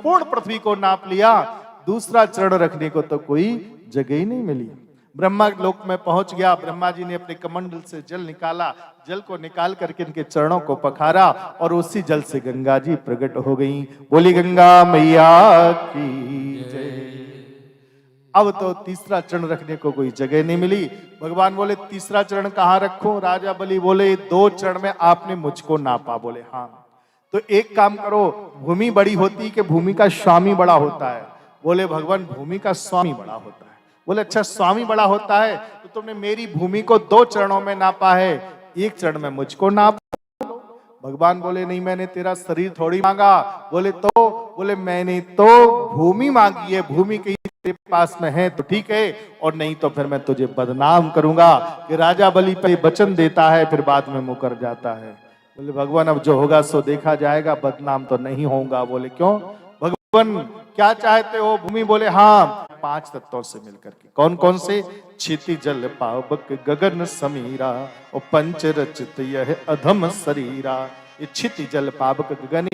संपूर्ण पृथ्वी को नाप लिया, दूसरा चरण रखने को तो कोई जगह ही नहीं मिली। ब्रह्मा लोक में पहुंच गया। ब्रह्मा जी ने अपने कमंडल से जल निकाला, जल को निकाल करके इनके चरणों को पखारा और उसी जल से गंगा जी प्रकट हो गई। बोली गंगा मैया की जय। अब तो तीसरा चरण रखने को कोई जगह नहीं मिली। भगवान बोले तीसरा चरण कहाँ रखूं? राजा बलि बोले 2 चरण में आपने मुझको नापा। बोले हाँ, तो एक काम करो, भूमि बड़ी होती कि भूमि का स्वामी बड़ा होता है? बोले भगवान भूमि का स्वामी बड़ा होता है। बोले अच्छा, स्वामी बड़ा होता है तो तुमने मेरी भूमि को 2 चरणों में नापा है, 1 चरण में मुझको नाप। भगवान बोले नहीं, मैंने तेरा शरीर थोड़ी मांगा। बोले मैंने तो भूमि मांगी है, भूमि कहीं तेरे पास में है तो ठीक है, और नहीं तो फिर मैं तुझे बदनाम करूंगा कि राजा बलि पे वचन देता है फिर बाद में मुकर जाता है। बोले भगवान अब जो होगा सो देखा जाएगा, बदनाम तो नहीं होगा। बोले क्यों भगवान, क्या चाहते हो? भूमि बोले हाँ, 5 तत्वों से मिलकर के। कौन कौन से? क्षिति जल पावक गगन समीरा और पंच रचित यह अधम शरीरा। ये क्षिति जल पावक गगन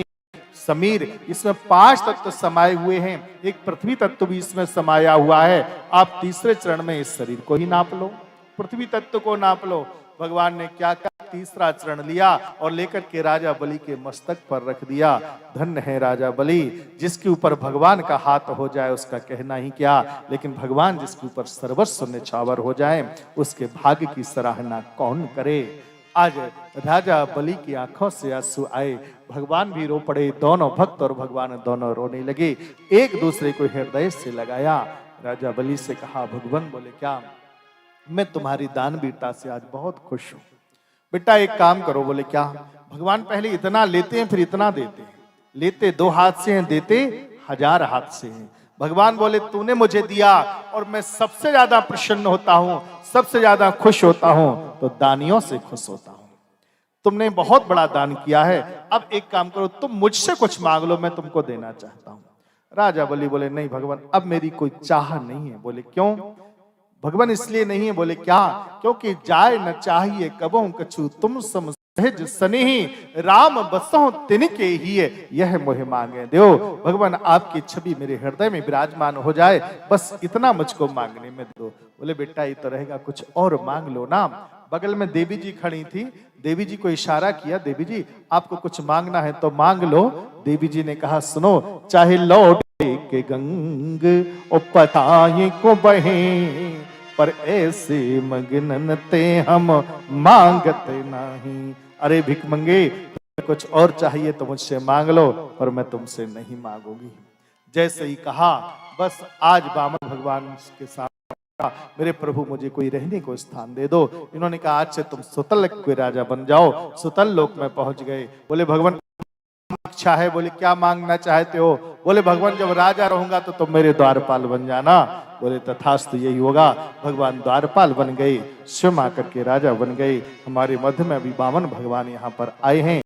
समीर, इसमें 5 तत्व समाये हुए हैं, एक पृथ्वी तत्व भी इसमें समाया हुआ है। आप तीसरे चरण में इस शरीर को ही नाप लो, पृथ्वी तत्व को नाप लो। भगवान ने क्या क्या तीसरा चरण लिया और लेकर के राजा बलि के मस्तक पर रख दिया। धन्य है राजा बलि, जिसके ऊपर भगवान का हाथ हो जाए उसका कहना ही क्या, लेकिन भगवान जिसके ऊपर सर्वस्व न्यौछावर हो जाए उसके भाग्य की सराहना कौन करे। आज राजा बलि की आंखों से आंसू आए, भगवान भी रो पड़े, दोनों भक्त और भगवान दोनों रोने लगे, एक दूसरे को हृदय से लगाया। राजा बलि से कहा भगवान, बोले क्या? मैं तुम्हारी दानवीरता से आज बहुत खुश हूं। बेटा एक काम करो। बोले क्या? भगवान पहले इतना लेते हैं फिर इतना देते हैं, लेते 2 हाथ से हैं, देते 1000 हाथ से हैं। भगवान बोले तूने मुझे दिया और मैं सबसे ज्यादा प्रसन्न होता हूं, सबसे ज्यादा खुश होता हूं तो दानियों से खुश होता हूं। तुमने बहुत बड़ा दान किया है, अब एक काम करो, तुम मुझसे कुछ मांग लो, मैं तुमको देना चाहता हूं। राजा बलि बोले नहीं भगवान, अब मेरी कोई चाह नहीं है। बोले क्यों भगवान? इसलिए नहीं है। बोले क्या? क्योंकि जाय न चाहिए कबों कछु तुम सम सहज सनेही, राम बसों तिनके ही यह मोह मांगे दो। भगवान आपकी छवि मेरे हृदय में विराजमान हो जाए, बस इतना मुझको मांगने में दो। बोले बेटा ये तो रहेगा, कुछ और मांग लो ना। बगल में देवी जी खड़ी थी, देवी जी को इशारा किया, देवी जी आपको कुछ मांगना है तो मांग लो। देवी जी ने कहा सुनो, चाहे लौट के गंग और पताए को बहे, पर ऐसे मगन ते हम मांगते नहीं। अरे भिख मंगे, कुछ और चाहिए तो मुझसे मांग लो, पर मैं तुमसे नहीं मांगूंगी। जैसे ही कहा, बस आज वामन भगवान के साथ मेरे प्रभु मुझे कोई रहने को स्थान दे दो। इन्होंने कहा आज से तुम सुतल के राजा बन जाओ। सुतल लोक में पहुंच गए। बोले भगवान इच्छा है? बोले क्या मांगना चाहते हो? बोले भगवान जब राजा रहूंगा तो तुम मेरे द्वारपाल बन जाना। बोले तथास्तु, यही होगा। भगवान द्वारपाल बन गए, स्वयं आकर के राजा बन गए। हमारे मध्य में अभी वामन भगवान यहाँ पर आए हैं।